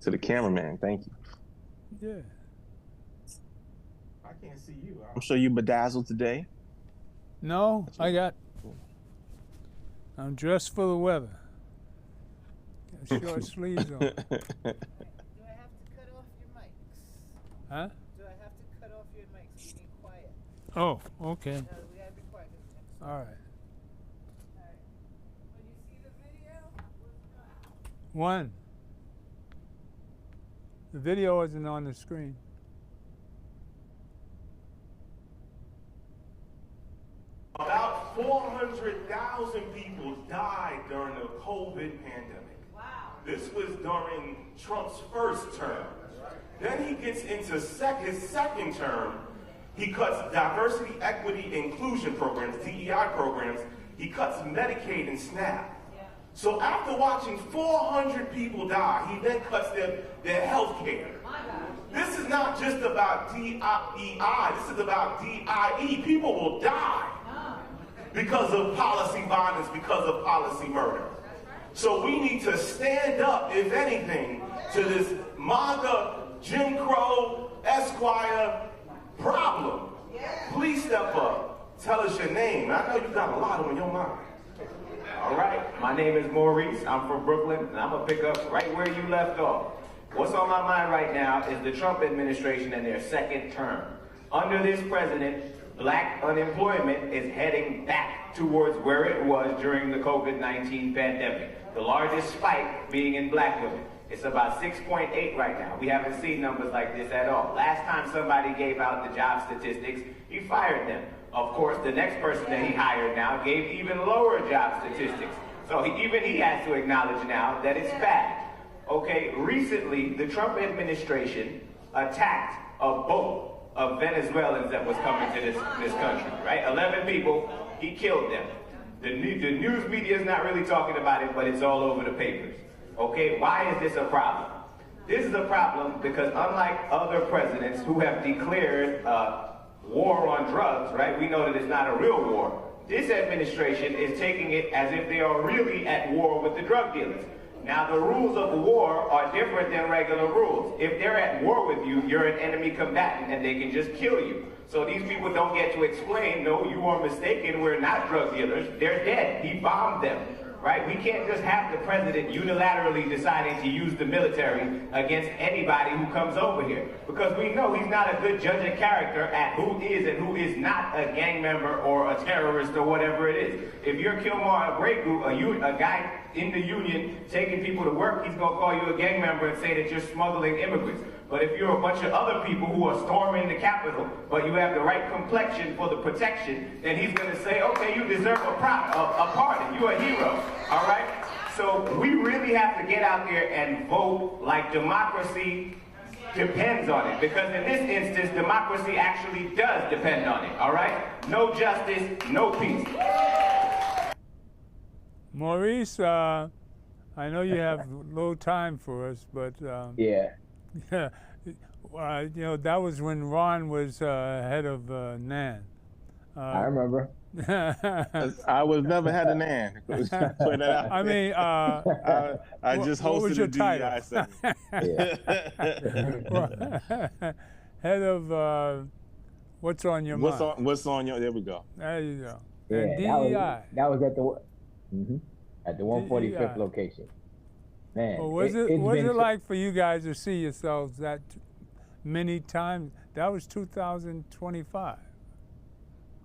To the cameraman, thank you. Yeah. I can't see you. I'm sure you bedazzled today. No, I'm dressed for the weather. Got short sleeves on. Do I have to cut off your mics? Huh? Do I have to cut off your mics? You need quiet. Oh, okay. No, we gotta be quiet. All right. All right. When you see the video, what's done? One. The video isn't on the screen. About 400,000 people died during the COVID pandemic. Wow. This was during Trump's first term. Then he gets into his second term. He cuts diversity, equity, inclusion programs, DEI programs. He cuts Medicaid and SNAP. So after watching 400 people die, he then cuts their health care. This is not just about DEI, this is about DIE. People will die because of policy violence, because of policy murder. So we need to stand up, if anything, to this MAGA, Jim Crow, Esquire problem. Please step up. Tell us your name. I know you got a lot on your mind. All right, my name is Maurice. I'm from Brooklyn, and I'm going to pick up right where you left off. What's on my mind right now is the Trump administration and their second term. Under this president, black unemployment is heading back towards where it was during the COVID-19 pandemic. The largest spike being in black women. It's about 6.8 right now. We haven't seen numbers like this at all. Last time somebody gave out the job statistics, he fired them. Of course, the next person that he hired now gave even lower job statistics. So even he has to acknowledge now that it's bad. Okay, recently, the Trump administration attacked a boat of Venezuelans that was coming to this country, right? 11 people, he killed them. The news media is not really talking about it, but it's all over the papers. Okay, why is this a problem? This is a problem because unlike other presidents who have declared war on drugs, right? We know that it's not a real war. This administration is taking it as if they are really at war with the drug dealers. Now, the rules of war are different than regular rules. If they're at war with you, you're an enemy combatant and they can just kill you. So these people don't get to explain, no, you are mistaken, we're not drug dealers. They're dead. He bombed them. Right? We can't just have the president unilaterally deciding to use the military against anybody who comes over here. Because we know he's not a good judge of character at who is and who is not a gang member or a terrorist or whatever it is. If you're Kilmar Abregu, a guy in the union taking people to work, he's going to call you a gang member and say that you're smuggling immigrants. But if you're a bunch of other people who are storming the Capitol, but you have the right complexion for the protection, then he's going to say, okay, you deserve a pardon. You're a hero. All right? So we really have to get out there and vote like democracy depends on it. Because in this instance, democracy actually does depend on it. All right? No justice, no peace. Maurice, I know you have little time for us, but yeah. You know, that was when Ron was head of NAN. I remember. I was never had a NAN. I mean, I just hosted what was your DEI Yeah. Head of what's on your mind? What's on your? There we go. There you go. Yeah, and DEI. That was at the 145th DEI. location. Man, Well, was it like for you guys to see yourselves that many times? That was 2025.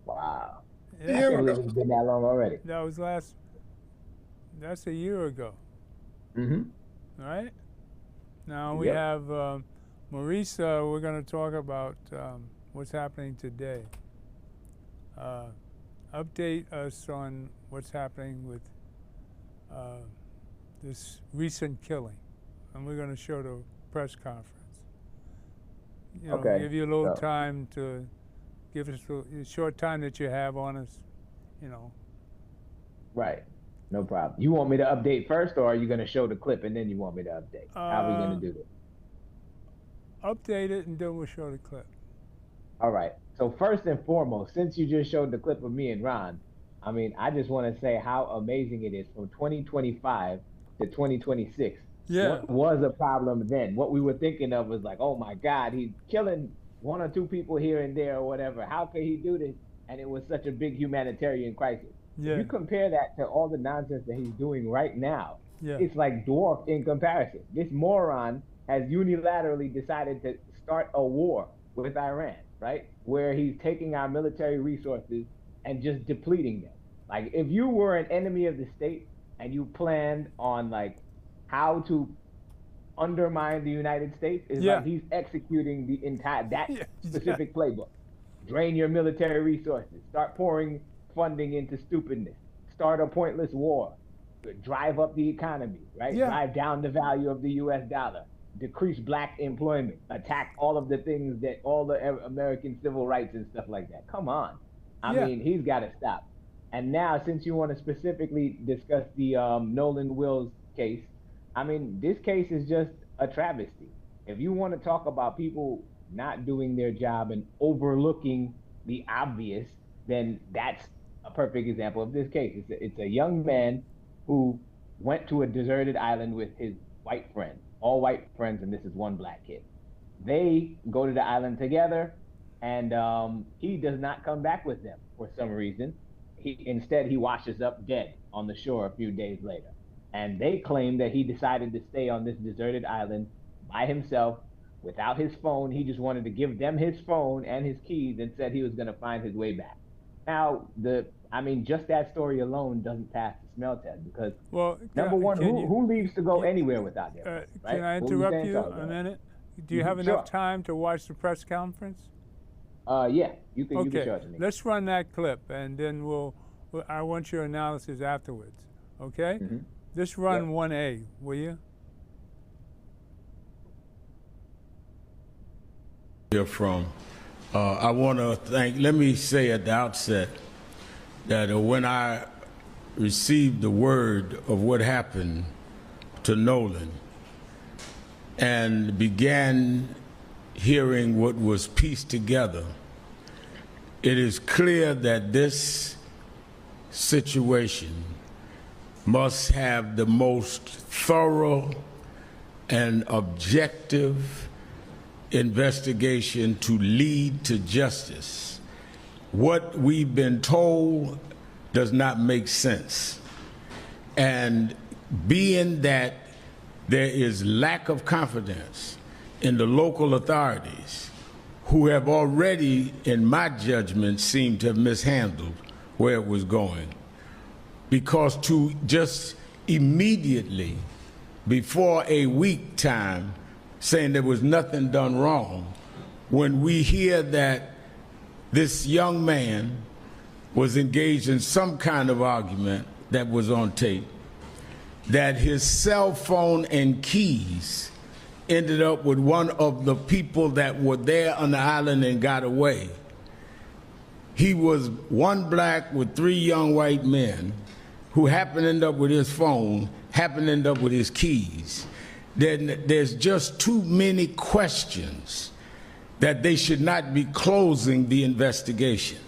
Wow. Yeah. I can't believe it's been that long already. That was that's a year ago. Right? Now we have Maurice, we're going to talk about what's happening today. Update us on what's happening with this recent killing. And we're going to show the press conference. You know, Okay. give you a little time to give us the short time that you have on us, you know. Right. No problem. You want me to update first, or are you going to show the clip and then you want me to update? How are we going to do this? Update it and then we'll show the clip. All right. So first and foremost, since you just showed the clip of me and Ron, I just want to say how amazing it is from 2025 to 2026 Yeah. was a problem then. What we were thinking of was like, oh my God, he's killing one or two people here and there or whatever. How could he do this? And it was such a big humanitarian crisis. Yeah. If you compare that to all the nonsense that he's doing right now, Yeah. it's like dwarfed in comparison. This moron has unilaterally decided to start a war with Iran, right? Where he's taking our military resources and just depleting them. Like, if you were an enemy of the state and you planned on like how to undermine the United States, it's Yeah. like he's executing the entire that Yeah. specific playbook. Drain your military resources, start pouring funding into stupidness, start a pointless war, drive up the economy, right? Yeah. Drive down the value of the US dollar, decrease black employment, attack all of the things that all the American civil rights and stuff like that. Come on. I Yeah. mean, he's got to stop. And now, since you want to specifically discuss the Nolan Wills case, I mean, this case is just a travesty. If you want to talk about people not doing their job and overlooking the obvious, then that's a perfect example of this case. It's a young man who went to a deserted island with his white friend, all white friends, and this is one black kid. They go to the island together, and he does not come back with them for some reason. Instead, he washes up dead on the shore a few days later. And they claim that he decided to stay on this deserted island by himself without his phone. He just wanted to give them his phone and his keys and said he was going to find his way back. Now, just that story alone doesn't pass the smell test because, Well, number one, who leaves to go anywhere without their phone, right? Can I What were interrupt saying, you Charles? a minute? Do you have Sure. enough time to watch the press conference? Yeah, you can Okay, charge me. let's run that clip, and then I want your analysis afterwards. Okay? Mm-hmm. Just run Yep. 1A, will you? From. I want to let me say at the outset that when I received the word of what happened to Nolan and began hearing what was pieced together, it is clear that this situation must have the most thorough and objective investigation to lead to justice. What we've been told does not make sense. And being that there is lack of confidence in the local authorities, who have already, in my judgment, seemed to have mishandled where it was going, because to just immediately, before a week time, saying there was nothing done wrong, when we hear that this young man was engaged in some kind of argument that was on tape, that his cell phone and keys ended up with one of the people that were there on the island and got away. He was one black with three young white men who happened to end up with his phone, happened to end up with his keys. Then there's just too many questions that they should not be closing the investigation.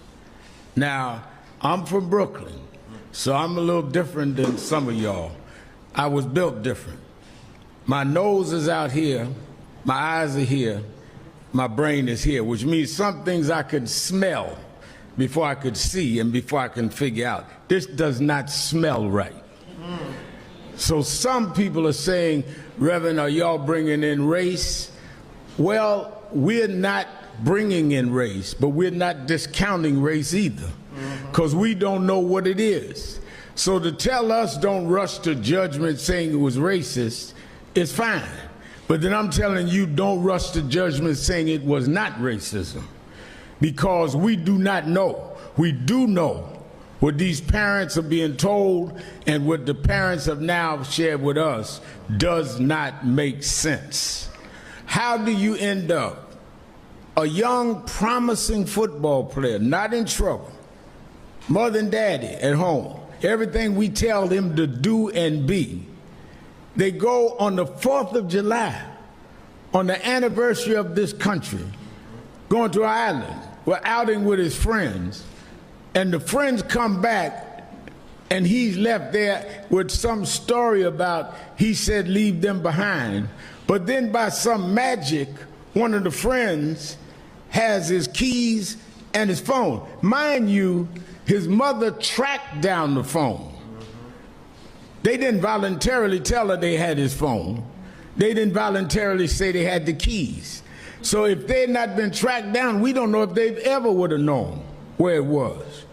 Now, I'm from Brooklyn, so I'm a little different than some of y'all. I was built different. My nose is out here, my eyes are here, my brain is here, which means some things I could smell before I could see and before I can figure out. This does not smell right. So some people are saying, Reverend, are y'all bringing in race? Well, we're not bringing in race, but we're not discounting race either, because we don't know what it is. So to tell us don't rush to judgment saying it was racist is fine. But then I'm telling you, don't rush to judgment saying it was not racism, because we do not know. We do know what these parents are being told, and what the parents have now shared with us does not make sense. How do you end up a young, promising football player, not in trouble, mother and daddy at home, everything we tell them to do and be, they go on the 4th of July, on the anniversary of this country, going to an island, we're outing with his friends, and the friends come back and he's left there with some story about he said leave them behind. But then by some magic, one of the friends has his keys and his phone. Mind you, his mother tracked down the phone. They didn't voluntarily tell her they had his phone. They didn't voluntarily say they had the keys. So if they had not been tracked down, we don't know if they've ever would have known where it was.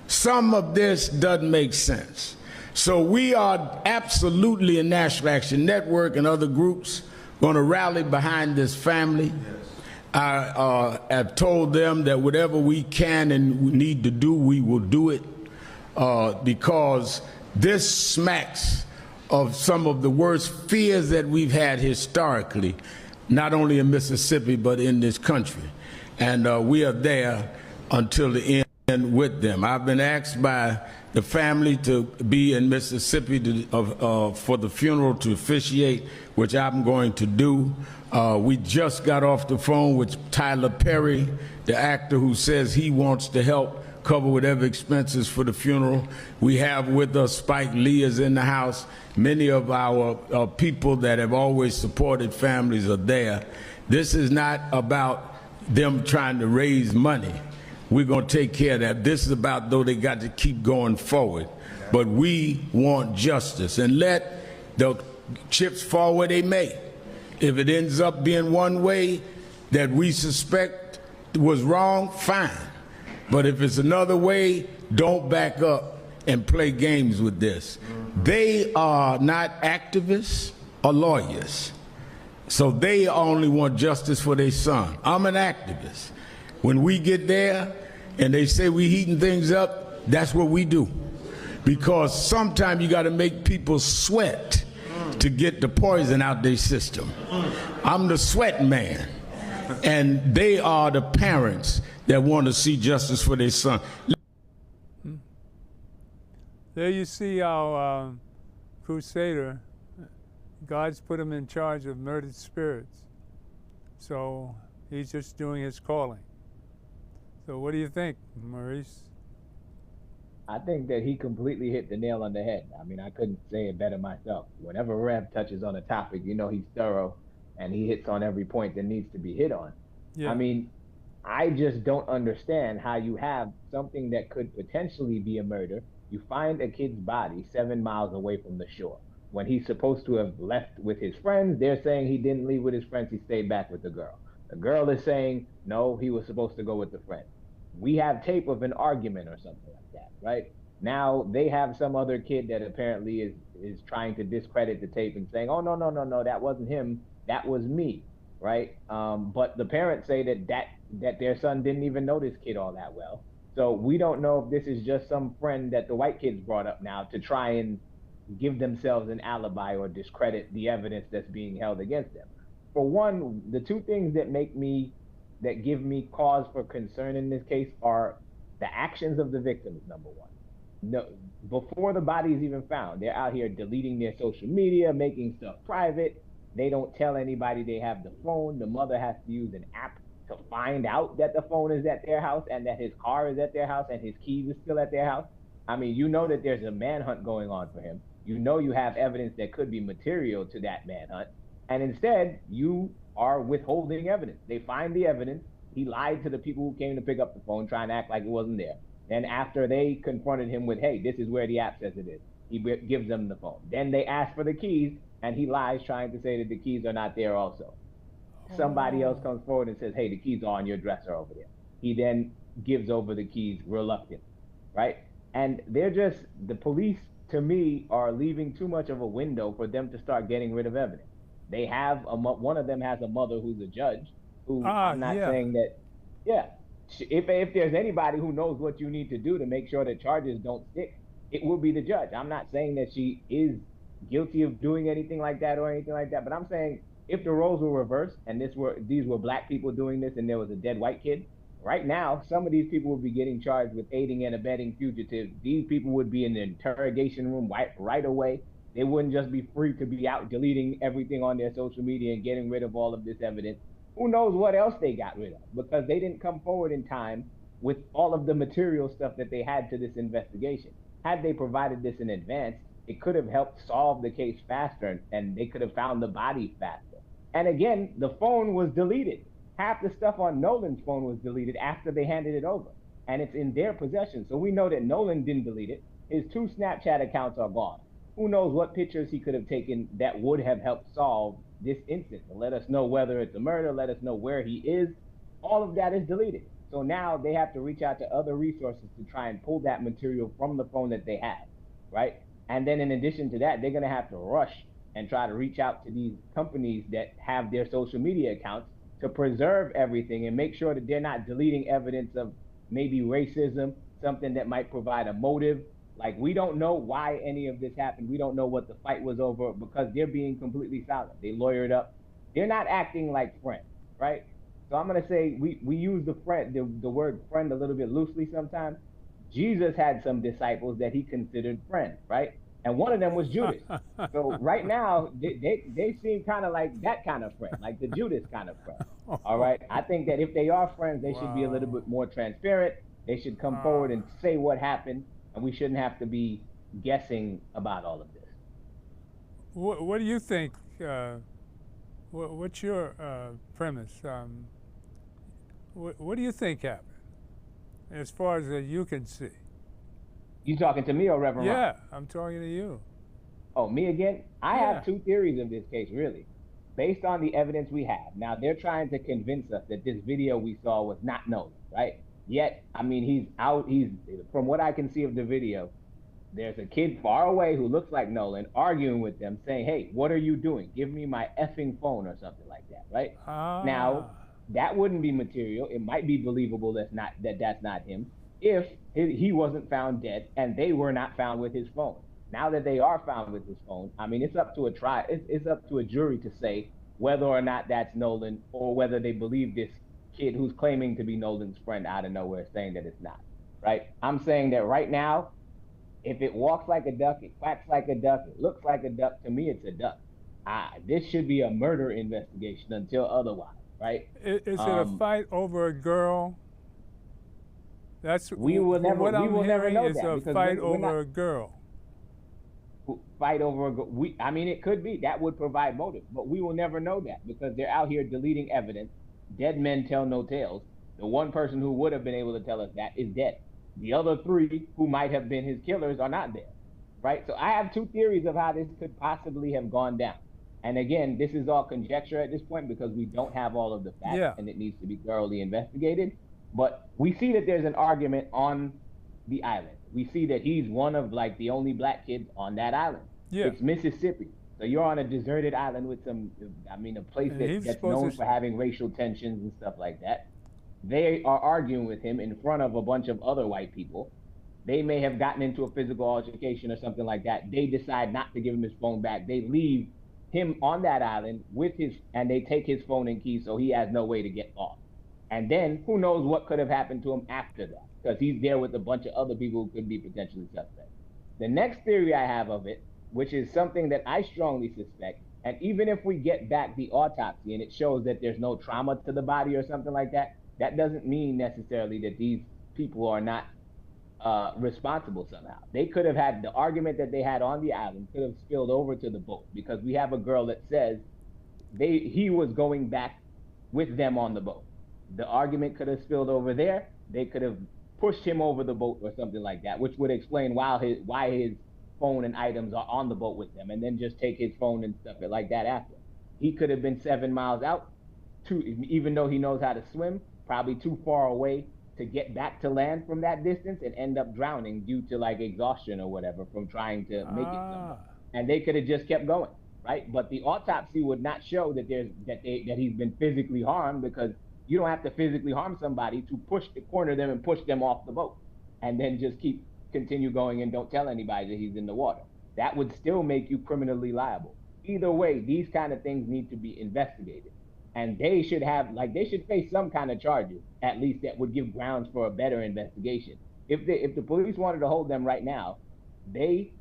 Some of this doesn't make sense. So we are absolutely in National Action Network and other groups going to rally behind this family. I have told them that whatever we can and we need to do, we will do it, because this smacks of some of the worst fears that we've had historically, not only in Mississippi, but in this country. And we are there until the end with them. I've been asked by the family to be in Mississippi for the funeral to officiate, which I'm going to do. We just got off the phone with Tyler Perry, the actor who says he wants to help cover whatever expenses for the funeral. We have with us Spike Lee is in the house. Many of our people that have always supported families are there. This is not about them trying to raise money. We're going to take care of that. This is about, though, they got to keep going forward. But we want justice, and let the chips fall where they may. If it ends up being one way that we suspect was wrong, fine. But if it's another way, don't back up and play games with this. They are not activists or lawyers. So they only want justice for their son. I'm an activist. When we get there and they say we heating things up, that's what we do. Because sometimes you got to make people sweat to get the poison out their system. I'm the sweat man. And they are the parents that want to see justice for their son. There you see our crusader. God's put him in charge of murdered spirits. So he's just doing his calling. So what do you think, Maurice? I think that he completely hit the nail on the head. I mean, I couldn't say it better myself. Whenever Rev touches on a topic, you know he's thorough and he hits on every point that needs to be hit on. Yeah. I mean, I just don't understand how you have something that could potentially be a murder. You find a kid's body 7 miles away from the shore. When he's supposed to have left with his friends, they're saying he didn't leave with his friends, he stayed back with the girl. The girl is saying, no, he was supposed to go with the friend. We have tape of an argument or something like that, right? Now they have some other kid that apparently is trying to discredit the tape and saying, oh, no, that wasn't him, that was me, right? But the parents say that their son didn't even know this kid all that well. So we don't know if this is just some friend that the white kids brought up now to try and give themselves an alibi or discredit the evidence that's being held against them. For one, the two things that give me cause for concern in this case are the actions of the victims, number one. No, before the body is even found, they're out here deleting their social media, making stuff private. They don't tell anybody they have the phone. The mother has to use an app to find out that the phone is at their house and that his car is at their house and his keys is still at their house. I mean, you know that there's a manhunt going on for him. You know you have evidence that could be material to that manhunt. And instead, you are withholding evidence. They find the evidence. He lied to the people who came to pick up the phone, trying to act like it wasn't there. Then after they confronted him with, hey, this is where the app says it is, he gives them the phone. Then they ask for the keys, and he lies, trying to say that the keys are not there also. Somebody else comes forward and says, hey, the keys are on your dresser over there. He then gives over the keys reluctant, right? And the police, to me, are leaving too much of a window for them to start getting rid of evidence. They have, one of them has a mother who's a judge, who I'm not saying that, if there's anybody who knows what you need to do to make sure that charges don't stick, it will be the judge. I'm not saying that she is guilty of doing anything like that or anything like that, but I'm saying if the roles were reversed and these were black people doing this and there was a dead white kid, right now, some of these people would be getting charged with aiding and abetting fugitives. These people would be in the interrogation room right away. They wouldn't just be free to be out deleting everything on their social media and getting rid of all of this evidence. Who knows what else they got rid of, because they didn't come forward in time with all of the material stuff that they had to this investigation. had they provided this in advance, it could have helped solve the case faster, and they could have found the body faster. And again, the phone was deleted. Half the stuff on Nolan's phone was deleted after they handed it over, and it's in their possession. So we know that Nolan didn't delete it. His 2 Snapchat accounts are gone. Who knows what pictures he could have taken that would have helped solve this incident? Let us know whether it's a murder, let us know where he is. All of that is deleted. So now they have to reach out to other resources to try and pull that material from the phone that they had, right? And then in addition to that, they're going to have to rush and try to reach out to these companies that have their social media accounts to preserve everything and make sure that they're not deleting evidence of maybe racism, something that might provide a motive. Like, we don't know why any of this happened. We don't know what the fight was over because they're being completely silent. They lawyered up. They're not acting like friends, right? So I'm going to say we use the word friend a little bit loosely sometimes. Jesus had some disciples that he considered friends, right? And one of them was Judas. So right now, they seem kind of like that kind of friend, like the Judas kind of friend. All right. I think that if they are friends, they should be a little bit more transparent. They should come forward and say what happened, and we shouldn't have to be guessing about all of this. What do you think? What's your premise? What do you think happened, as far as you can see? You talking to me or Reverend Ron? Yeah, I'm talking to you. Oh, me again? I have 2 theories of this case, really, based on the evidence we have. Now, they're trying to convince us that this video we saw was not Nolan, right? Yet, I mean, he's from what I can see of the video, there's a kid far away who looks like Nolan arguing with them, saying, hey, what are you doing? Give me my effing phone or something like that, right? Now, that wouldn't be material. It might be believable that's not him if he wasn't found dead and they were not found with his phone. Now that they are found with his phone, I mean, it's up to a jury to say whether or not that's Nolan or whether they believe this kid who's claiming to be Nolan's friend out of nowhere saying that it's not, right? I'm saying that right now, if it walks like a duck, it quacks like a duck, it looks like a duck, to me, it's a duck. This should be a murder investigation until otherwise, right? Is it a fight over a girl? That's we will never. What I'm hearing know is that a fight over a girl. Fight over a girl. I mean, it could be. That would provide motive, but we will never know that because they're out here deleting evidence. Dead men tell no tales. The one person who would have been able to tell us that is dead. The other 3 who might have been his killers are not there, right? So I have 2 theories of how this could possibly have gone down. And again, this is all conjecture at this point because we don't have all of the facts and it needs to be thoroughly investigated. But we see that there's an argument on the island. We see that he's one of like the only black kids on that island. Yeah. It's Mississippi. So you're on a deserted island with a place that's known for having racial tensions and stuff like that. They are arguing with him in front of a bunch of other white people. They may have gotten into a physical altercation or something like that. They decide not to give him his phone back. They leave him on that island and they take his phone and keys so he has no way to get off. And then who knows what could have happened to him after that, because he's there with a bunch of other people who could be potentially suspects. The next theory I have of it, which is something that I strongly suspect, and even if we get back the autopsy and it shows that there's no trauma to the body or something like that, that doesn't mean necessarily that these people are not responsible somehow. They could have had the argument that they had on the island could have spilled over to the boat, because we have a girl that says he was going back with them on the boat. The argument could have spilled over there. They could have pushed him over the boat or something like that, which would explain why his phone and items are on the boat with them, and then just take his phone and stuff like that after. He could have been 7 miles out, even though he knows how to swim, probably too far away to get back to land from that distance and end up drowning due to like exhaustion or whatever from trying to make it somewhere. And they could have just kept going, right? But the autopsy would not show that he's been physically harmed, because you don't have to physically harm somebody to corner them and push them off the boat and then just continue going and don't tell anybody that he's in the water. That would still make you criminally liable. Either way, these kind of things need to be investigated. And they should face some kind of charges, at least, that would give grounds for a better investigation. If the police wanted to hold them right now, they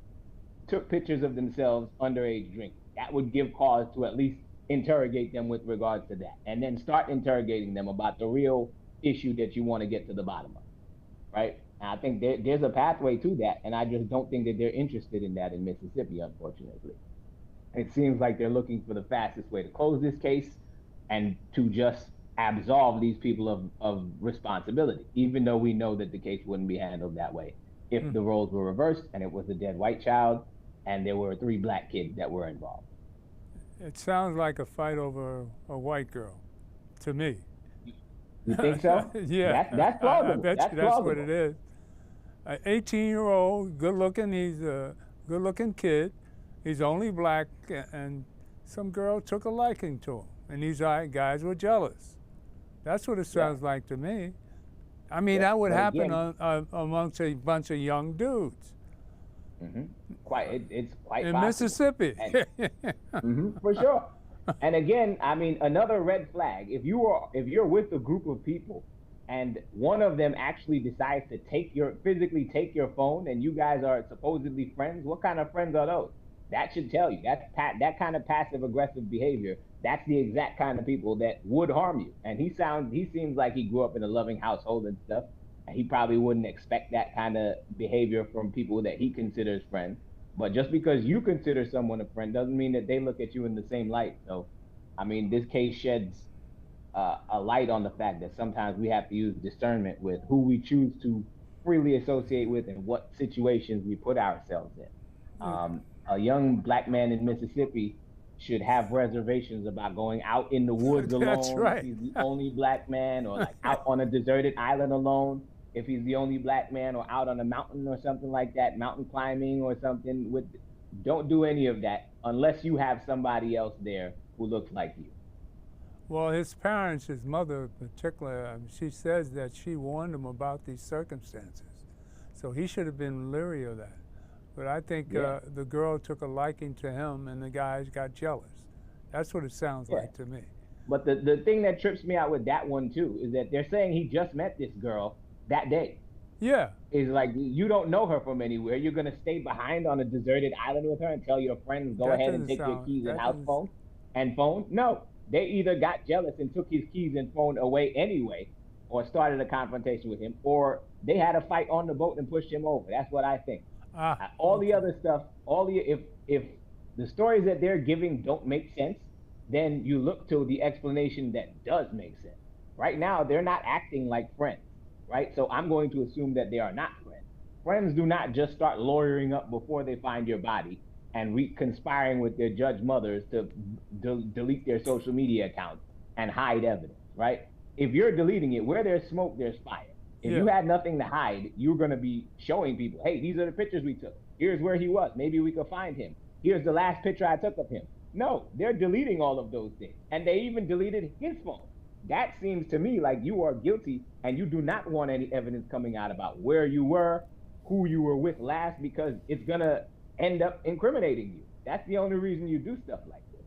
took pictures of themselves underage drinking. That would give cause to at least interrogate them with regards to that, and then start interrogating them about the real issue that you want to get to the bottom of, right? And I think there's a pathway to that, and I just don't think that they're interested in that in Mississippi, unfortunately. It seems like they're looking for the fastest way to close this case and to just absolve these people of responsibility, even though we know that the case wouldn't be handled that way if the roles were reversed and it was a dead white child and there were 3 black kids that were involved. It sounds like a fight over a white girl, to me. You think so? Yeah, that's plausible. I bet you that's what it is. An 18-year-old, good-looking. He's a good-looking kid. He's only black, and some girl took a liking to him, and these guys were jealous. That's what it sounds like to me. I mean, that would happen amongst a bunch of young dudes. It's quite in possible. Mississippi. For sure. And again, I mean, another red flag. If you're with a group of people, and one of them actually decides to physically take your phone, and you guys are supposedly friends, what kind of friends are those? That should tell you. That kind of passive aggressive behavior. That's the exact kind of people that would harm you. And he seems like he grew up in a loving household and stuff. And he probably wouldn't expect that kind of behavior from people that he considers friends. But just because you consider someone a friend doesn't mean that they look at you in the same light. So, I mean, this case sheds a light on the fact that sometimes we have to use discernment with who we choose to freely associate with and what situations we put ourselves in. A young black man in Mississippi should have reservations about going out in the woods alone. That's right. If he's the only black man, or like out on a deserted island alone, if he's the only black man, or out on a mountain or something like that, mountain climbing or something. Don't do any of that unless you have somebody else there who looks like you. Well, his parents, his mother in particular, she says that she warned him about these circumstances. So he should have been leery of that. But I think the girl took a liking to him and the guys got jealous. That's what it sounds like to me. But the thing that trips me out with that one too is that they're saying he just met this girl that day. Yeah. Is like, you don't know her from anywhere. You're going to stay behind on a deserted island with her and tell your friends, go ahead and take your keys and house phone and phone? No. They either got jealous and took his keys and phone away anyway, or started a confrontation with him, or they had a fight on the boat and pushed him over. That's what I think. All the other stuff, if the stories that they're giving don't make sense, then you look to the explanation that does make sense. Right now, they're not acting like friends, right? So I'm going to assume that they are not friends. Friends do not just start lawyering up before they find your body and conspiring with their judge mothers to delete their social media accounts and hide evidence, right? If you're deleting it, where there's smoke, there's fire. If you had nothing to hide, you're going to be showing people, hey, these are the pictures we took. Here's where he was. Maybe we could find him. Here's the last picture I took of him. No, they're deleting all of those things. And they even deleted his phone. That seems to me like you are guilty, and you do not want any evidence coming out about where you were, who you were with last, because it's going to end up incriminating you. That's the only reason you do stuff like this,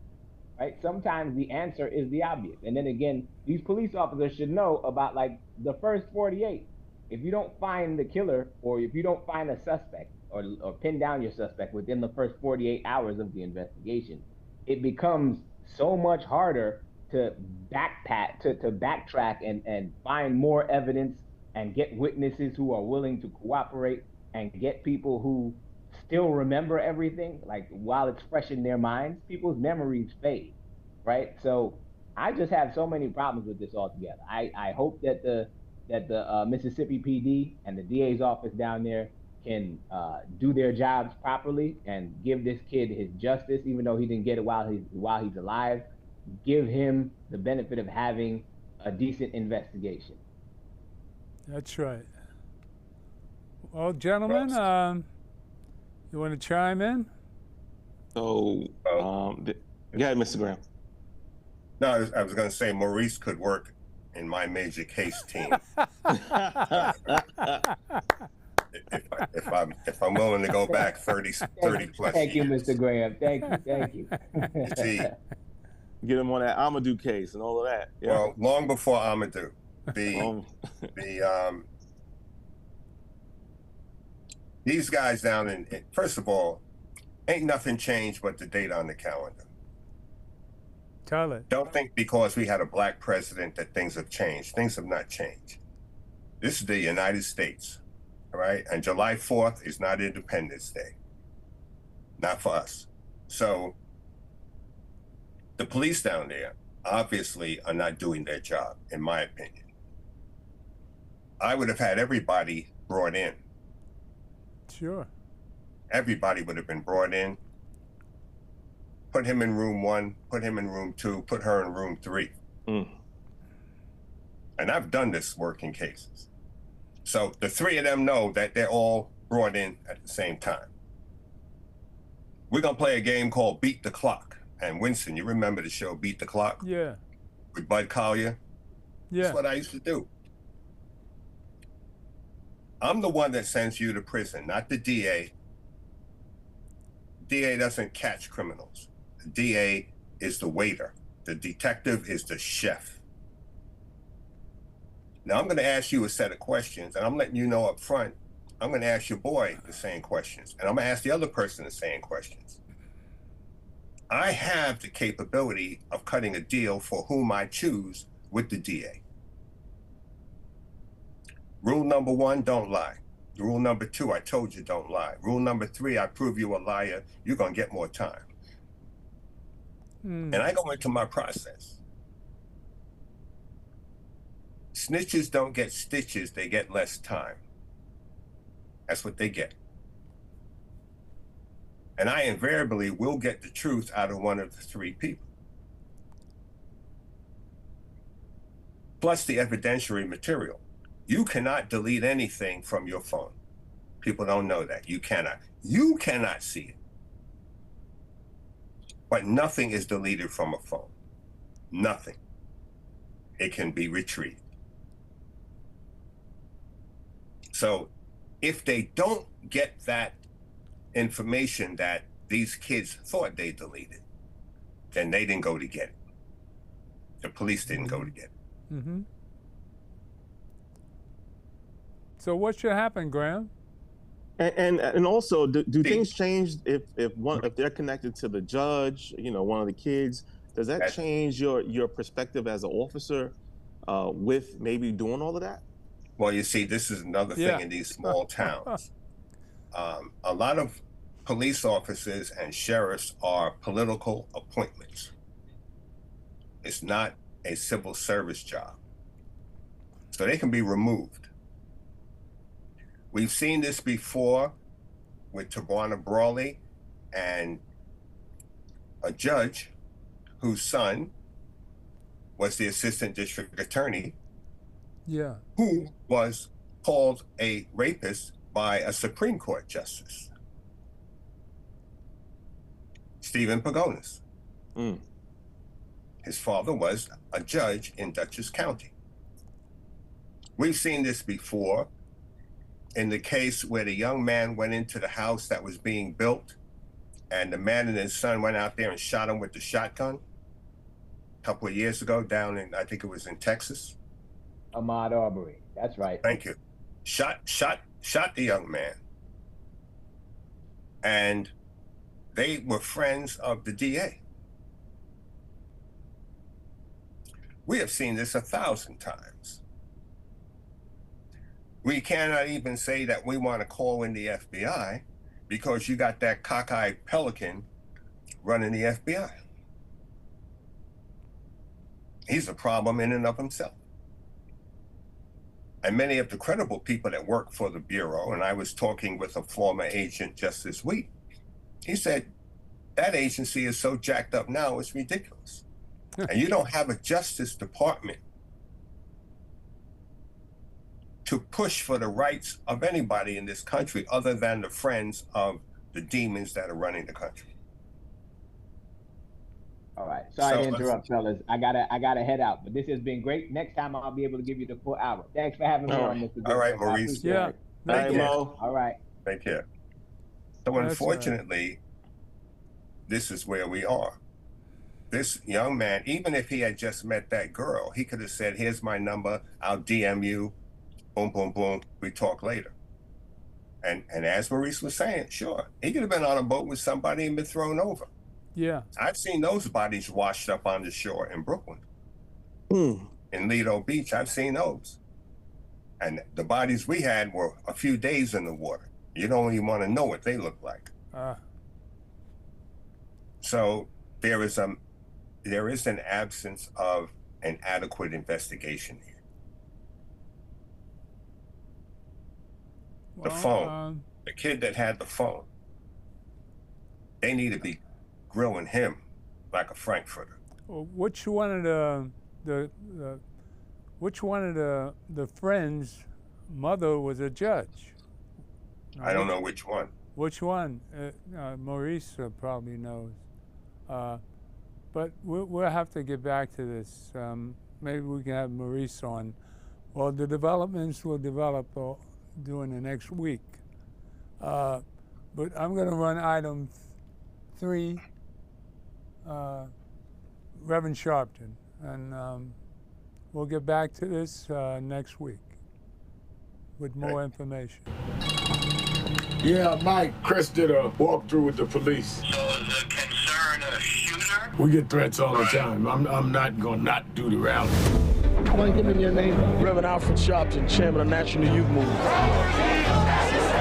right? Sometimes the answer is the obvious. And then again, these police officers should know about like the first 48. If you don't find the killer, or if you don't find a suspect or pin down your suspect within the first 48 hours of the investigation, it becomes so much harder to backtrack and find more evidence and get witnesses who are willing to cooperate and get people who still remember everything, like while it's fresh in their minds. People's memories fade, right? So I just have so many problems with this altogether. I hope that the Mississippi PD and the DA's office down there can do their jobs properly and give this kid his justice, even though he didn't get it while he's alive. Give him the benefit of having a decent investigation. That's right. Well, gentlemen, you want to chime in? So, go ahead, Mr. Graham. No, I was going to say Maurice could work in my major case team. if I'm willing to go back 30 plus Thank you, years. Mr. Graham. Thank you. See, Get him on that Amadou case and all of that. Yeah. well, long before Amadou, these guys down in, first of all, ain't nothing changed but the date on the calendar. Tell it. Don't think because we had a black president that things have changed. Things have not changed. This is the United States. all right? And July 4th is not Independence Day. Not for us. So the police down there obviously are not doing their job, in my opinion. I would have had everybody brought in. Sure. Everybody would have been brought in. Put him in room 1, put him in room 2, put her in room 3. And I've done this work in cases. So the 3 of them know that they're all brought in at the same time. We're gonna play a game called Beat the Clock. And Winston, you remember the show Beat the Clock? Yeah. With Bud Collier? Yeah. That's what I used to do. I'm the one that sends you to prison, not the DA. DA doesn't catch criminals. The DA is the waiter. The detective is the chef. Now I'm gonna ask you a set of questions, and I'm letting you know up front, I'm gonna ask your boy the same questions, and I'm gonna ask the other person the same questions. I have the capability of cutting a deal for whom I choose with the DA. Rule number 1, don't lie. Rule number 2, I told you don't lie. Rule number 3, I prove you a liar, you're gonna get more time. And I go into my process. Snitches don't get stitches, they get less time. That's what they get. And I invariably will get the truth out of one of the 3 people. Plus the evidentiary material. You cannot delete anything from your phone. People don't know that. You cannot. You cannot see it. But nothing is deleted from a phone. Nothing. It can be retrieved. So if they don't get that information that these kids thought they deleted, then they didn't go to get it. The police didn't go to get it. Mm-hmm. So what should happen, Graham? And also, do things change if they're connected to the judge, one of the kids? Does that change your perspective as an officer with maybe doing all of that? Well, you see, this is another thing in these small towns. A lot of police officers and sheriffs are political appointments. It's not a civil service job. So they can be removed. We've seen this before with Tawana Brawley and a judge whose son was the assistant district attorney, who was called a rapist by a Supreme Court justice, Stephen Pagonis. His father was a judge in Dutchess County. We've seen this before in the case where the young man went into the house that was being built, and the man and his son went out there and shot him with the shotgun a couple of years ago down in, I think it was in Texas. Ahmaud Arbery, that's right. Thank you. Shot the young man. And they were friends of the DA. We have seen this 1,000 times. We cannot even say that we want to call in the FBI because you got that cockeyed pelican running the FBI. He's a problem in and of himself. And many of the credible people that work for the Bureau, and I was talking with a former agent just this week, he said, that agency is so jacked up now, it's ridiculous. And you don't have a Justice Department to push for the rights of anybody in this country other than the friends of the demons that are running the country. All right, sorry to interrupt, fellas. I gotta head out, but this has been great. Next time I'll be able to give you the full hour. Thanks for having me on, Mr. All right, Maurice. Yeah. Thank you. All right. Take care. So unfortunately, this is where we are. This young man, even if he had just met that girl, he could have said, here's my number, I'll DM you, boom, boom, boom, we talk later. And as Maurice was saying, sure, he could have been on a boat with somebody and been thrown over. Yeah. I've seen those bodies washed up on the shore in Brooklyn. In Lido Beach, I've seen those. And the bodies we had were a few days in the water. You don't even want to know what they look like. So there is an absence of an adequate investigation here. The phone, the kid that had the phone, they need to be grilling him like a Frankfurter. Which one of the friends' mother was a judge? I don't know which one. Which one? Maurice probably knows. But we'll have to get back to this. Maybe we can have Maurice on. Well, the developments will develop during the next week. But I'm going to run item 3, Reverend Sharpton, and we'll get back to this next week with more information. Yeah, Mike, Chris did a walkthrough with the police. So is the concern a shooter? We get threats all the time. I'm not going to not do the rally. Why don't you give me your name? Reverend Alfred Sharpton, chairman of National Youth Movement.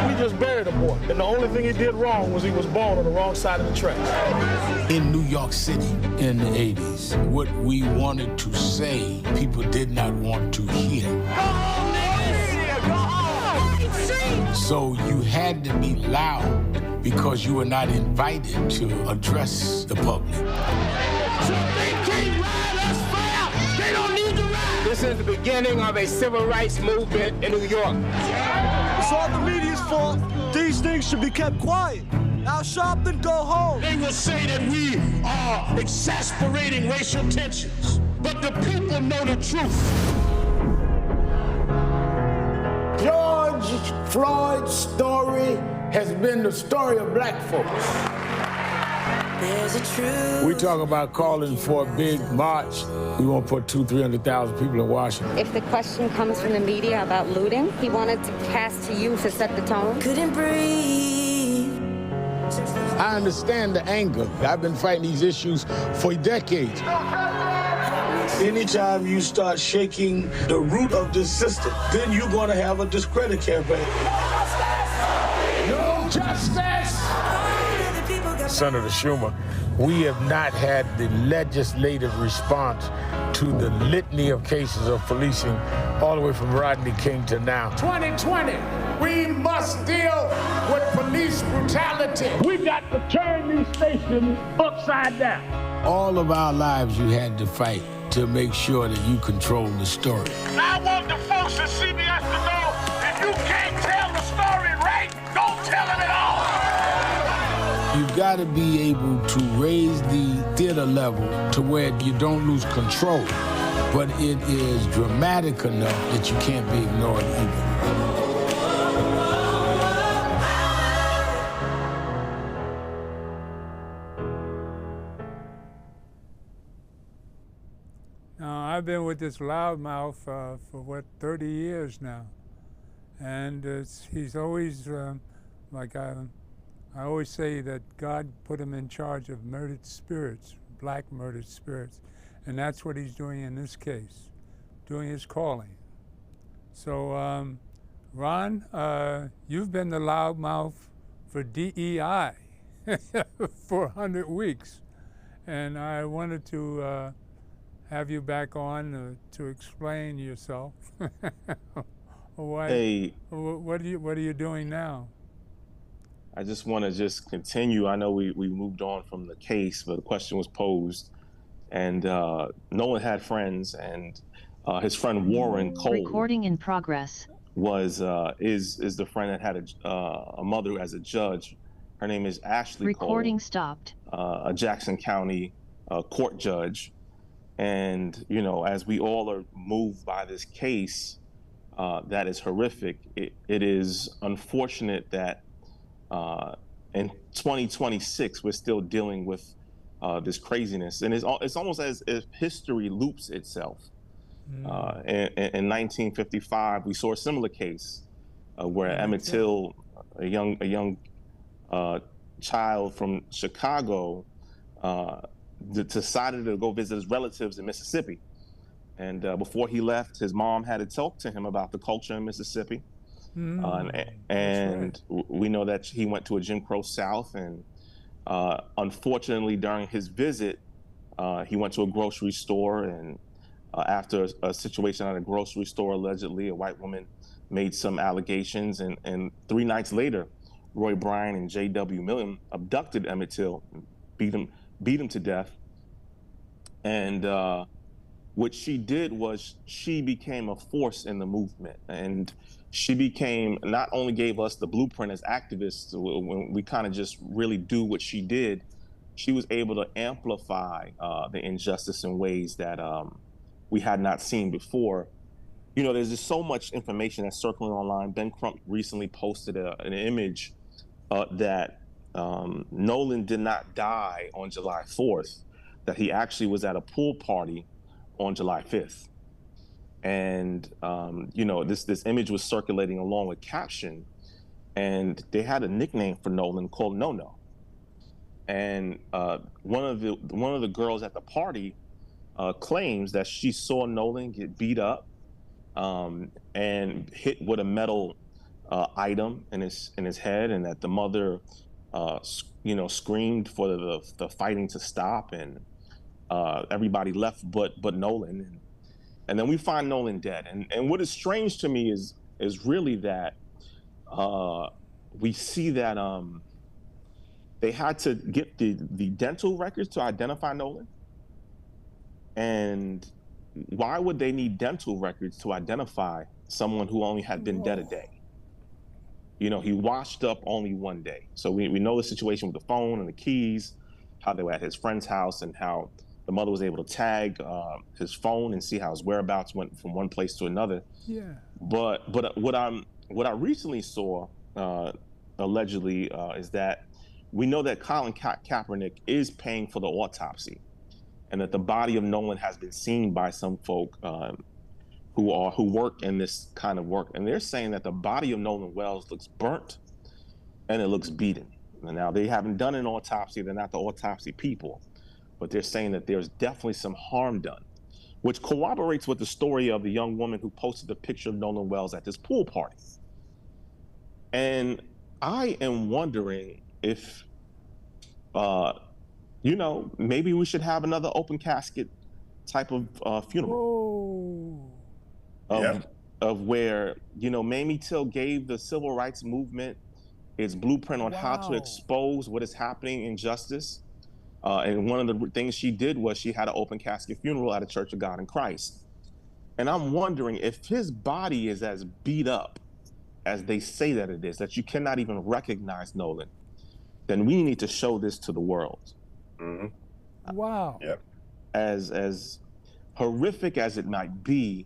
We just buried a boy, and the only thing he did wrong was he was born on the wrong side of the tracks. In New York City in the 80s, what we wanted to say, people did not want to hear. Go home, niggas! Go home! So you had to be loud because you were not invited to address the public. So they can't ride us fair! They don't need to ride! This is the beginning of a civil rights movement in New York. It's all the media's fault. These things should be kept quiet. Al Sharpton, go home. They will say that we are exasperating racial tensions, but the people know the truth. George Floyd's story has been the story of black folks. There's a truth. We talk about calling for a big march. We won't put 200,000-300,000 people in Washington. If the question comes from the media about looting, he wanted to pass to you to set the tone. Couldn't breathe. I understand the anger. I've been fighting these issues for decades. Anytime you start shaking the root of this system, then you're going to have a discredit campaign. No justice! Senator Schumer, we have not had the legislative response to the litany of cases of policing all the way from Rodney King to now. 2020, we must deal with police brutality. We got to turn these stations upside down. All of our lives you had to fight to make sure that you control the story. I want the folks at CBS to know if you can't tell the story right, don't tell it at all. You've got to be able to raise the theater level to where you don't lose control, but it is dramatic enough that you can't be ignored either. I've been with this loudmouth for 30 years now, and he's always like I always say that God put him in charge of murdered spirits, black murdered spirits, and that's what he's doing in this case, doing his calling. So, Ron, you've been the loudmouth for DEI for 100 weeks, and I wanted to have you back on to explain yourself. What are you doing now? I just want to continue. I know we moved on from the case, but the question was posed, and Nolan had friends, and his friend Warren Cole. Recording in progress. Is the friend that had a mother as a judge. Her name is Ashley Recording Cole, stopped. A Jackson County court judge. And, you know, as we all are moved by this case, that is horrific. It is unfortunate that in 2026, we're still dealing with this craziness. And it's almost as if history loops itself. In 1955, we saw a similar case where Emmett Till, a young child from Chicago, decided to go visit his relatives in Mississippi. And before he left, his mom had to talk to him about the culture in Mississippi. And we know that he went to a Jim Crow South. And unfortunately, during his visit, he went to a grocery store. And after a situation at a grocery store, allegedly, a white woman made some allegations. And 3 nights later, Roy Bryan and J.W. Millen abducted Emmett Till, beat him to death. And what she did was she became a force in the movement. And she not only gave us the blueprint as activists, when we kind of just really do what she did, she was able to amplify the injustice in ways that we had not seen before. You know, there's just so much information that's circling online. Ben Crump recently posted an image that Nolan did not die on July 4th, that he actually was at a pool party on July 5th. And, you know, this image was circulating along with caption, and they had a nickname for Nolan called No-No. And one of the girls at the party claims that she saw Nolan get beat up and hit with a metal item in his head, and that the mother, you know, screamed for the fighting to stop, and everybody left but Nolan. And then we find Nolan dead. And what is strange to me is really that we see that they had to get the dental records to identify Nolan. And why would they need dental records to identify someone who only had been dead a day? You know, he washed up only 1 day. So we know the situation with the phone and the keys, how they were at his friend's house, and how the mother was able to tag his phone and see how his whereabouts went from one place to another. Yeah. But what I recently saw allegedly is that we know that Colin Kaepernick is paying for the autopsy, and that the body of Nolan has been seen by some folk who work in this kind of work, and they're saying that the body of Nolan Wells looks burnt and it looks beaten. And now they haven't done an autopsy; they're not the autopsy people, but they're saying that there's definitely some harm done, which corroborates with the story of the young woman who posted a picture of Nolan Wells at this pool party. And I am wondering if, you know, maybe we should have another open casket type of funeral. Of where, you know, Mamie Till gave the civil rights movement its blueprint on how to expose what is happening in justice. And one of the things she did was she had an open casket funeral at a Church of God in Christ. And I'm wondering if his body is as beat up as they say that it is, that you cannot even recognize Nolan, then we need to show this to the world. Wow. Yep. As horrific as it might be,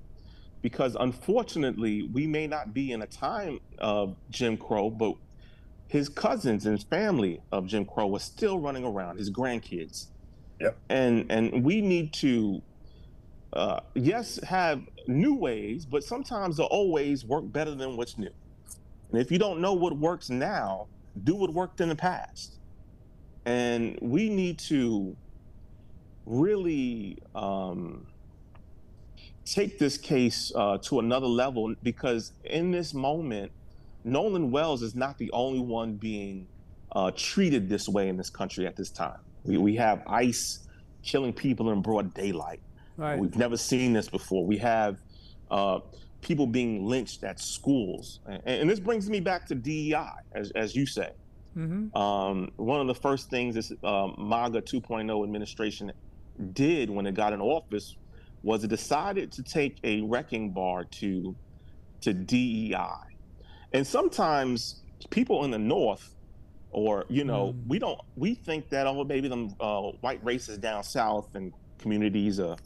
because unfortunately we may not be in a time of Jim Crow, but his cousins and family of Jim Crow were still running around, his grandkids. Yep. And we need to, yes, have new ways, but sometimes the old ways work better than what's new. And if you don't know what works now, do what worked in the past. And we need to really take this case to another level, because in this moment, Nolan Wells is not the only one being treated this way in this country at this time. We have ICE killing people in broad daylight. Right. We've never seen this before. We have people being lynched at schools. And this brings me back to DEI, as you say. One of the first things this MAGA 2.0 administration did when it got in office was it decided to take a wrecking bar to DEI. And sometimes people in the North, or, you know, we think that, oh, maybe them white racists down South and communities are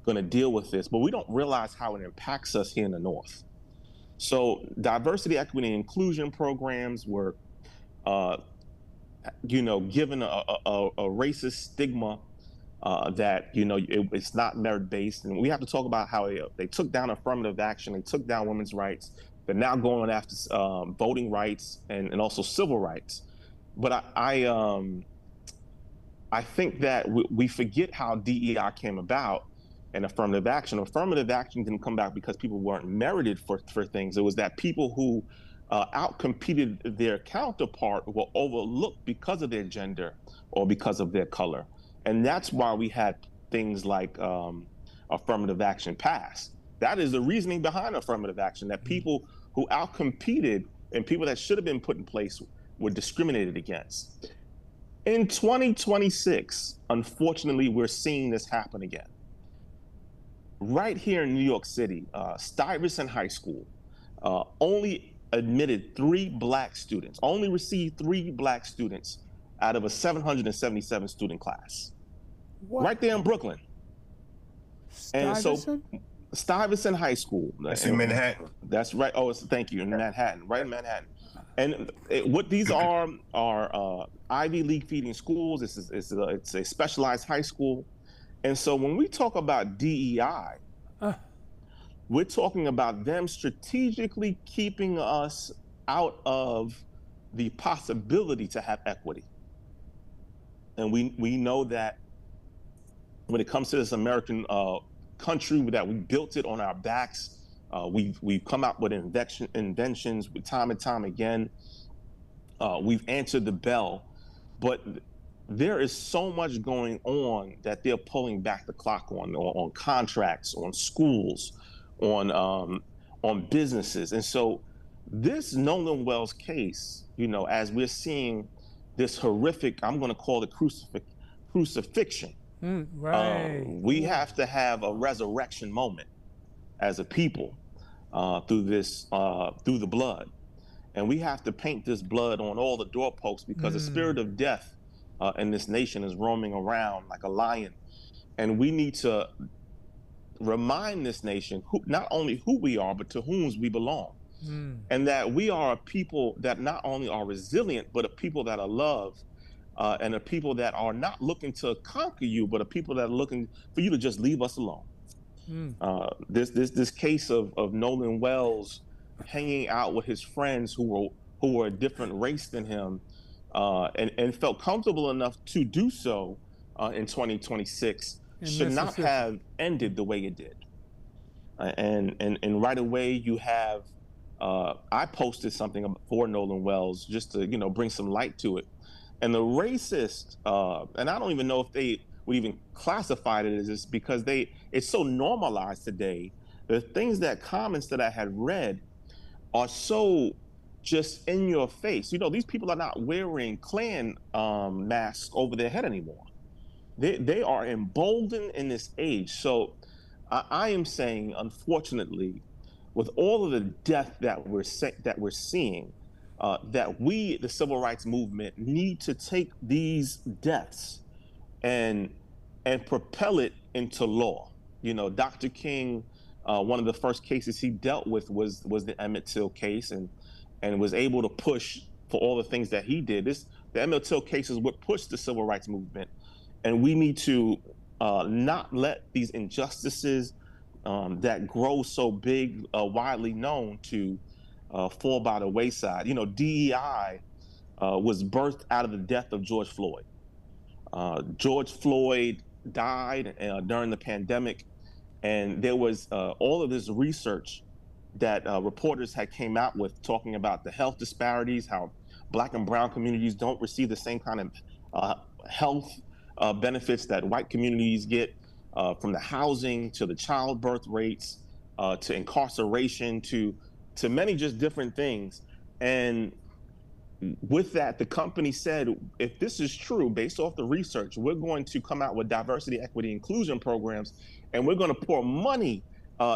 going to deal with this, but we don't realize how it impacts us here in the North. So diversity, equity, and inclusion programs were, you know, given a racist stigma that, you know, it's not merit-based. And we have to talk about how they took down affirmative action, they took down women's rights. They're now going after voting rights and also civil rights. But I think that we forget how DEI came about, and affirmative action. Affirmative action didn't come back because people weren't merited for things. It was that people who outcompeted their counterpart were overlooked because of their gender or because of their color. And that's why we had things like affirmative action pass. That is the reasoning behind affirmative action, that people who outcompeted and people that should have been put in place were discriminated against. In 2026, unfortunately, we're seeing this happen again. Right here in New York City, Stuyvesant High School only admitted 3 black students, only received 3 black students out of a 777 student class. What? Right there in Brooklyn. Stuyvesant? And so Stuyvesant High School. That's in Manhattan. That's right. Oh, thank you, in Manhattan, right in Manhattan. And what these are Ivy League feeding schools. It's a specialized high school. And so when we talk about DEI, we're talking about them strategically keeping us out of the possibility to have equity. And we know that when it comes to this American country, that we built it on our backs, we've come out with inventions time and time again. We've answered the bell, but there is so much going on that they're pulling back the clock on contracts, on schools, on businesses. And so this Nolan Wells case, as we're seeing this horrific, I'm going to call it crucifixion. Right. We have to have a resurrection moment as a people through the blood. And we have to paint this blood on all the doorposts because the spirit of death in this nation is roaming around like a lion. And we need to remind this nation not only who we are, but to whom we belong. And that we are a people that not only are resilient, but a people that are loved, and a people that are not looking to conquer you, but a people that are looking for you to just leave us alone. This case of Nolan Wells hanging out with his friends who were a different race than him, and felt comfortable enough to do so in 2026 should not have ended the way it did. And right away you have, I posted something for Nolan Wells just to bring some light to it. And the racist, and I don't even know if they would even classify it as this because it's so normalized today. The comments that I had read are so just in your face. These people are not wearing Klan masks over their head anymore. They are emboldened in this age. So I am saying, unfortunately, with all of the death that we're seeing, that we, the civil rights movement, need to take these deaths and propel it into law. Dr. King, one of the first cases he dealt with was the Emmett Till case, and was able to push for all the things that he did. The Emmett Till case is what pushed the civil rights movement, and we need to not let these injustices that grow so big, widely known, to fall by the wayside. DEI was birthed out of the death of George Floyd. George Floyd died during the pandemic, and there was all of this research that reporters had came out with talking about the health disparities, how Black and brown communities don't receive the same kind of health benefits that white communities get, from the housing to the childbirth rates, to incarceration, to many just different things. And with that, the company said, if this is true, based off the research, we're going to come out with diversity, equity, inclusion programs, and we're going to pour money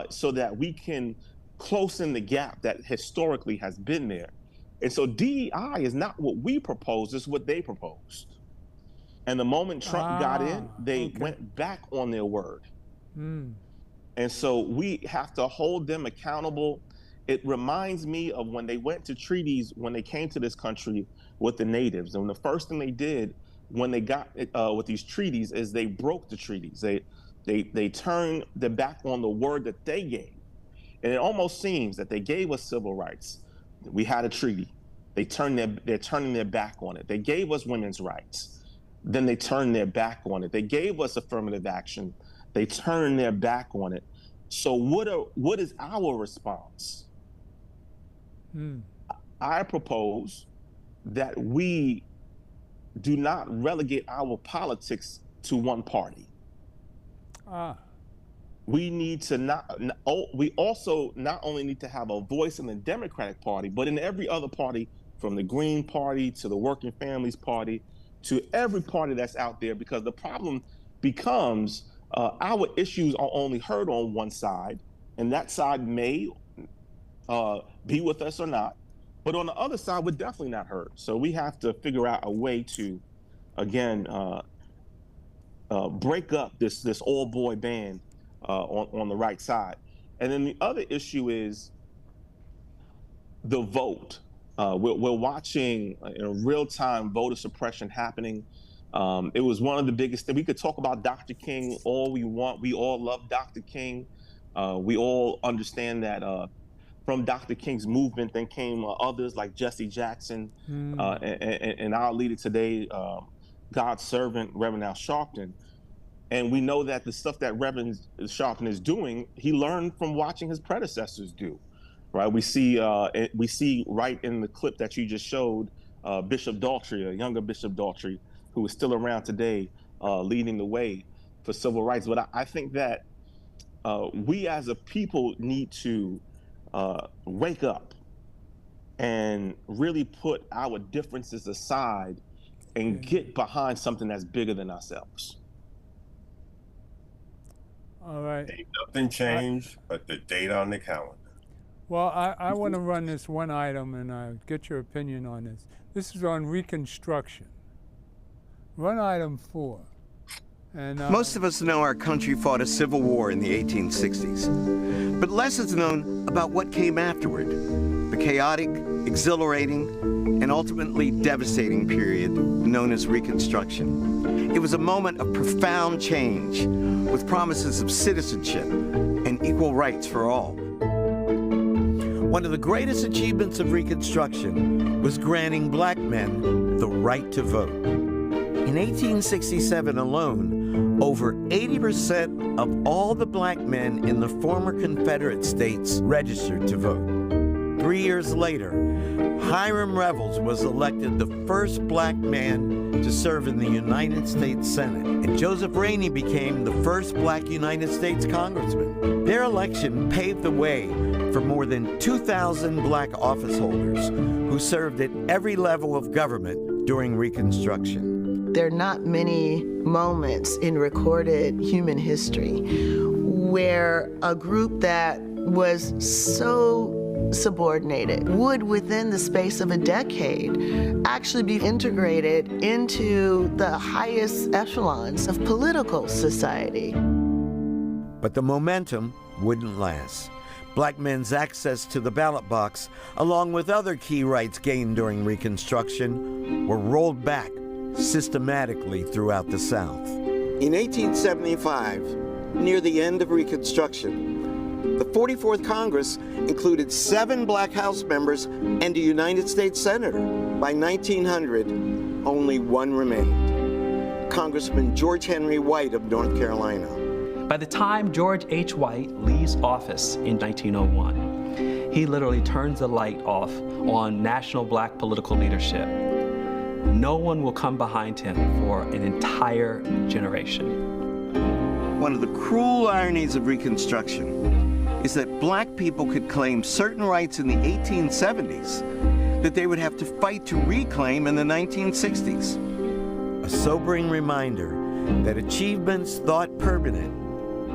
so that we can close in the gap that historically has been there. And so DEI is not what we proposed, it's what they proposed. And the moment Trump got in, they went back on their word. And so we have to hold them accountable. It reminds me of when they went to treaties, when they came to this country with the natives. And the first thing they did when they got with these treaties is they broke the treaties. They turned their back on the word that they gave. And it almost seems that they gave us civil rights. We had a treaty. They're turning their back on it. They gave us women's rights. Then they turned their back on it. They gave us affirmative action. They turn their back on it. So what is our response? I propose that we do not relegate our politics to one party. We need to we also not only need to have a voice in the Democratic Party, but in every other party, from the Green Party to the Working Families Party to every party that's out there, because the problem becomes our issues are only heard on one side, and that side may be with us or not. But on the other side, we're definitely not heard. So we have to figure out a way to, again, break up this all-boy band on the right side. And then the other issue is the vote. We're watching in real-time voter suppression happening. It was one of the biggest things. We could talk about Dr. King all we want. We all love Dr. King. We all understand that from Dr. King's movement then came others like Jesse Jackson and our leader today, God's servant, Reverend Al Sharpton. And we know that the stuff that Reverend Sharpton is doing, he learned from watching his predecessors do, right? We see right in the clip that you just showed, Bishop Daltrey, a younger Bishop Daltrey, who is still around today, leading the way for civil rights. But I think that we as a people need to wake up and really put our differences aside and get behind something that's bigger than ourselves. All right. Ain't nothing changed but the date on the calendar. Well, I want to run this one item and get your opinion on this. This is on Reconstruction. Run item 4. And, most of us know our country fought a civil war in the 1860s, but less is known about what came afterward, the chaotic, exhilarating, and ultimately devastating period known as Reconstruction. It was a moment of profound change, with promises of citizenship and equal rights for all. One of the greatest achievements of Reconstruction was granting black men the right to vote. In 1867 alone, over 80% of all the black men in the former Confederate states registered to vote. 3 years later, Hiram Revels was elected the first black man to serve in the United States Senate, and Joseph Rainey became the first black United States congressman. Their election paved the way for more than 2,000 black office holders who served at every level of government during Reconstruction. There are not many moments in recorded human history where a group that was so subordinated would, within the space of a decade, actually be integrated into the highest echelons of political society. But the momentum wouldn't last. Black men's access to the ballot box, along with other key rights gained during Reconstruction, were rolled back systematically throughout the South. In 1875, near the end of Reconstruction, the 44th Congress included 7 black House members and a United States Senator. By 1900, only one remained, Congressman George Henry White of North Carolina. By the time George H. White leaves office in 1901, he literally turns the light off on national black political leadership. No one will come behind him for an entire generation. One of the cruel ironies of Reconstruction is that black people could claim certain rights in the 1870s that they would have to fight to reclaim in the 1960s. A sobering reminder that achievements thought permanent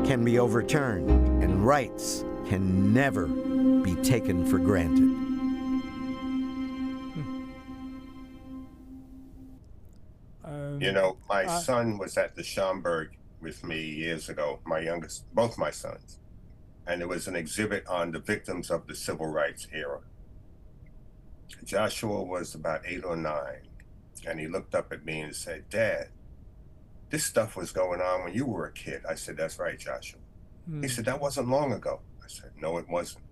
can be overturned and rights can never be taken for granted. You know, my son was at the Schomburg with me years ago, my youngest, both my sons. And there was an exhibit on the victims of the civil rights era. Joshua was about 8 or 9, and he looked up at me and said, "Dad, this stuff was going on when you were a kid." I said, "That's right, Joshua." He said, "That wasn't long ago." I said, "No, it wasn't."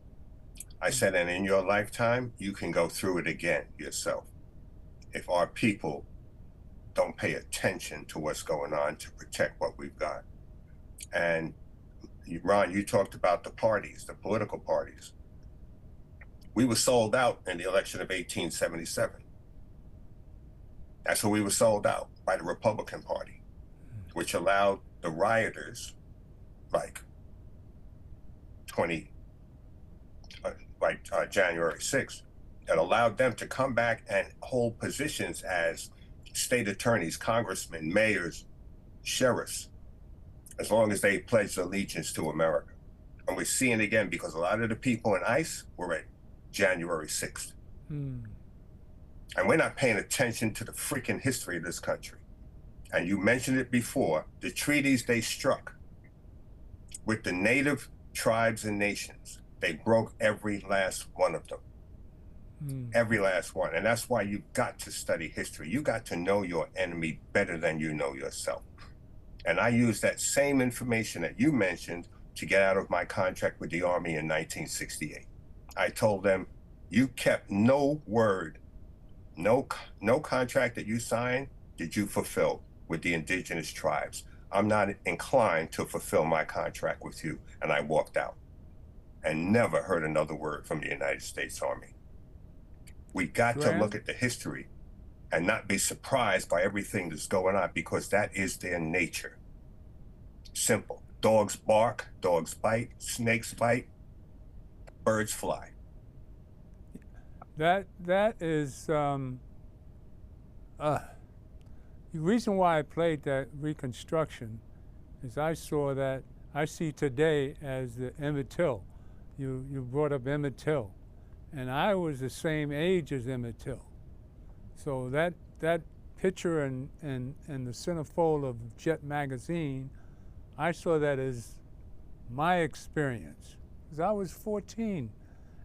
I said, "And in your lifetime, you can go through it again yourself. If our people don't pay attention to what's going on to protect what we've got." And Ron, you talked about the parties, the political parties. We were sold out in the election of 1877. That's when we were sold out by the Republican Party, which allowed the rioters, like January 6th, it allowed them to come back and hold positions as state attorneys, congressmen, mayors, sheriffs, as long as they pledged allegiance to America. And we're seeing it again because a lot of the people in ICE were at January 6th. And we're not paying attention to the freaking history of this country. And you mentioned it before, the treaties they struck with the native tribes and nations, they broke every last one of them. Every last one. And that's why you've got to study history. You got to know your enemy better than you know yourself. And I used that same information that you mentioned to get out of my contract with the Army in 1968. I told them, you kept no word, no contract that you signed did you fulfill with the indigenous tribes. I'm not inclined to fulfill my contract with you. And I walked out and never heard another word from the United States Army. We got to look at the history and not be surprised by everything that's going on, because that is their nature. Simple. Dogs bark, dogs bite, snakes bite, birds fly. That is the reason why I played that Reconstruction is I saw that, I see today as the Emmett Till. You brought up Emmett Till, and I was the same age as Emmett Till. So that picture in the centerfold of Jet magazine, I saw that as my experience. Because I was 14,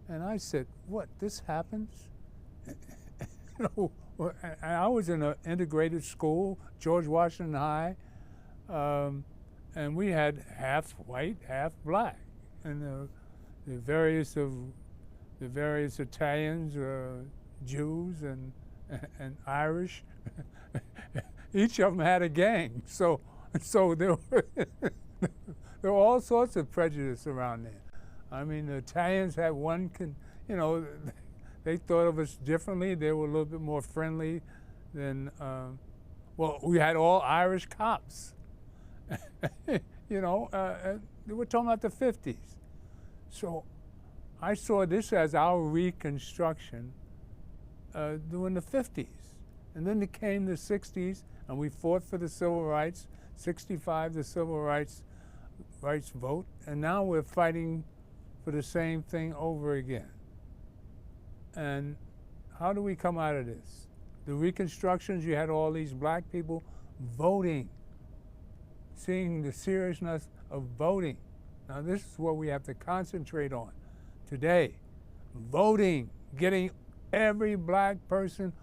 and I said, what, this happens? You know, I was in an integrated school, George Washington High, and we had half white, half black. And the various Italians, Jews, and Irish, each of them had a gang. So there were all sorts of prejudice around there. I mean, the Italians had one, they thought of us differently. They were a little bit more friendly than, we had all Irish cops. They were talking about the 50s. So I saw this as our Reconstruction during the 50s. And then it came the 60s, and we fought for the civil rights, 65, the civil rights vote, and now we're fighting for the same thing over again. And how do we come out of this? The Reconstructions, you had all these black people voting, seeing the seriousness of voting. Now this is what we have to concentrate on today. Voting, getting every black person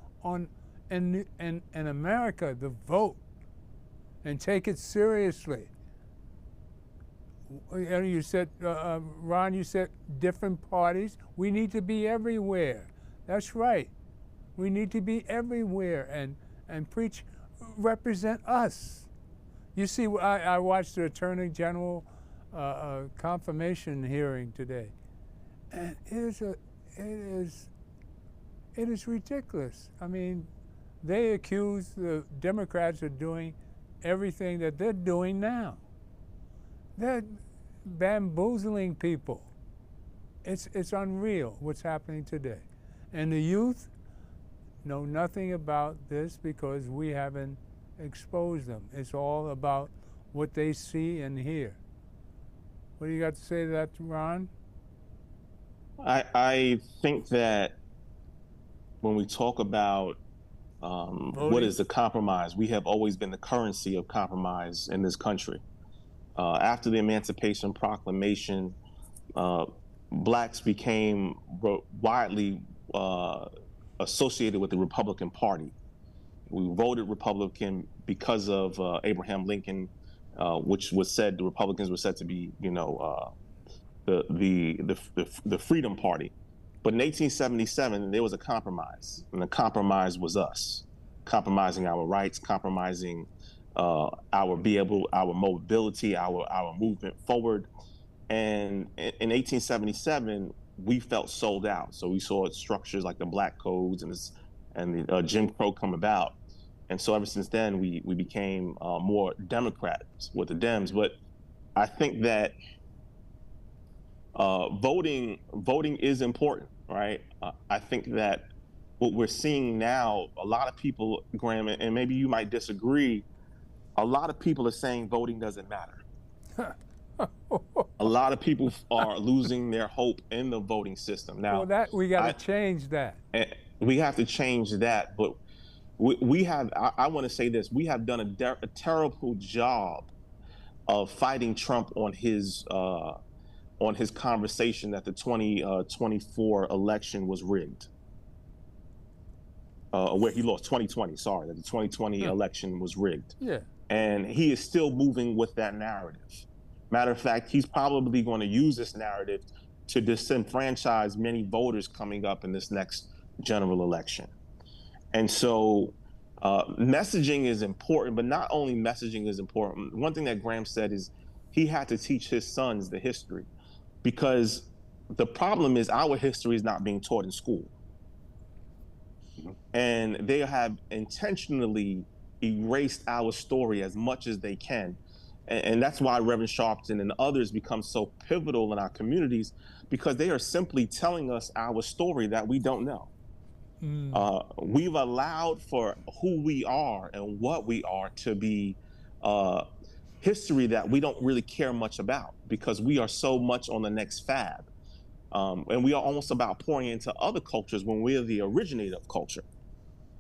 in America to vote and take it seriously. You said, Ron, you said different parties. We need to be everywhere. That's right. We need to be everywhere and preach, represent us. You see, I watched the Attorney General confirmation hearing today, and it is ridiculous. I mean, they accuse the Democrats of doing everything that they're doing now. They're bamboozling people. It's unreal what's happening today. And the youth know nothing about this because we haven't exposed them. It's all about what they see and hear. What do you got to say to that, Ron? I think that when we talk about what is the compromise, we have always been the currency of compromise in this country. After the Emancipation Proclamation, blacks became widely associated with the Republican Party. We voted Republican because of Abraham Lincoln, which was said, the Republicans were said to be, the Freedom Party. But in 1877, there was a compromise, and the compromise was us, compromising our rights, compromising our mobility, our movement forward. And in 1877, we felt sold out. So we saw structures like the Black Codes and the Jim Crow come about. And so ever since then, we became more Democrats with the Dems. But I think that voting is important, right? I think that what we're seeing now, a lot of people, Graham, and maybe you might disagree, a lot of people are saying voting doesn't matter. A lot of people are losing their hope in the voting system. Now, well, we got to change that. We have to change that, but we have, I want to say this, we have done a terrible job of fighting Trump on his conversation that the 2024 election was rigged. Where he lost 2020, sorry, that the 2020 election was rigged. Yeah. And he is still moving with that narrative. Matter of fact, he's probably going to use this narrative to disenfranchise many voters coming up in this next general election. And so messaging is important, but not only messaging is important. One thing that Graham said is he had to teach his sons the history, because the problem is our history is not being taught in school. And they have intentionally erased our story as much as they can. And that's why Reverend Sharpton and others become so pivotal in our communities, because they are simply telling us our story that we don't know. We've allowed for who we are and what we are to be history that we don't really care much about, because we are so much on the next fad. And we are almost about pouring into other cultures when we're the originator of culture.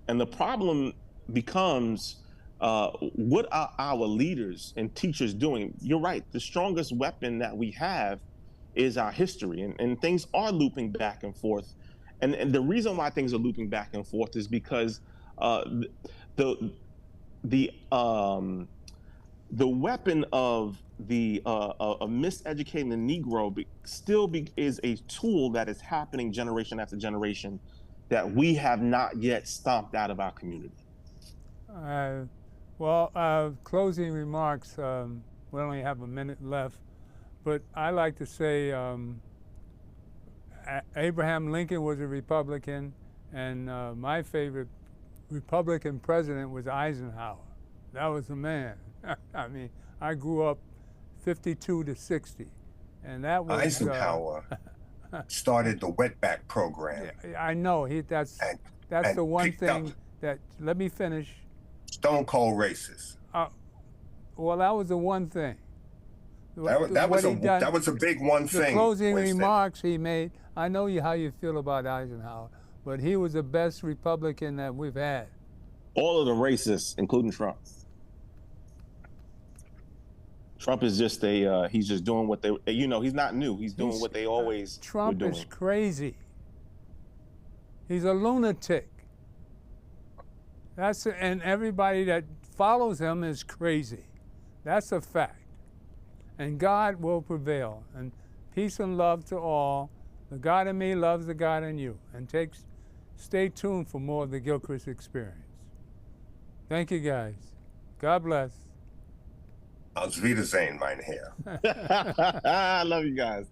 And the problem becomes, what are our leaders and teachers doing? You're right, the strongest weapon that we have is our history, and things are looping back and forth. And the reason why things are looping back and forth is because the weapon of miseducating the Negro is a tool that is happening generation after generation that we have not yet stomped out of our community. Closing remarks, we only have a minute left, but I like to say Abraham Lincoln was a Republican, and my favorite Republican president was Eisenhower. That was the man. I mean, I grew up 52 to 60, and that was Eisenhower started the wetback program. I know that's the one thing that. Let me finish. Stone cold racist. Well, that was the one thing. That was a big one thing. The closing remarks he made. I know how you feel about Eisenhower, but he was the best Republican that we've had. All of the racists, including Trump. Trump is just he's just doing what he's not new. He's doing what they always Trump were doing. Is crazy. He's a lunatic. And everybody that follows him is crazy. That's a fact. And God will prevail. And peace and love to all. The God in me loves the God in you. And stay tuned for more of the Gilchrist Experience. Thank you, guys. God bless. Auf Wiedersehen, mein Herr. I love you guys.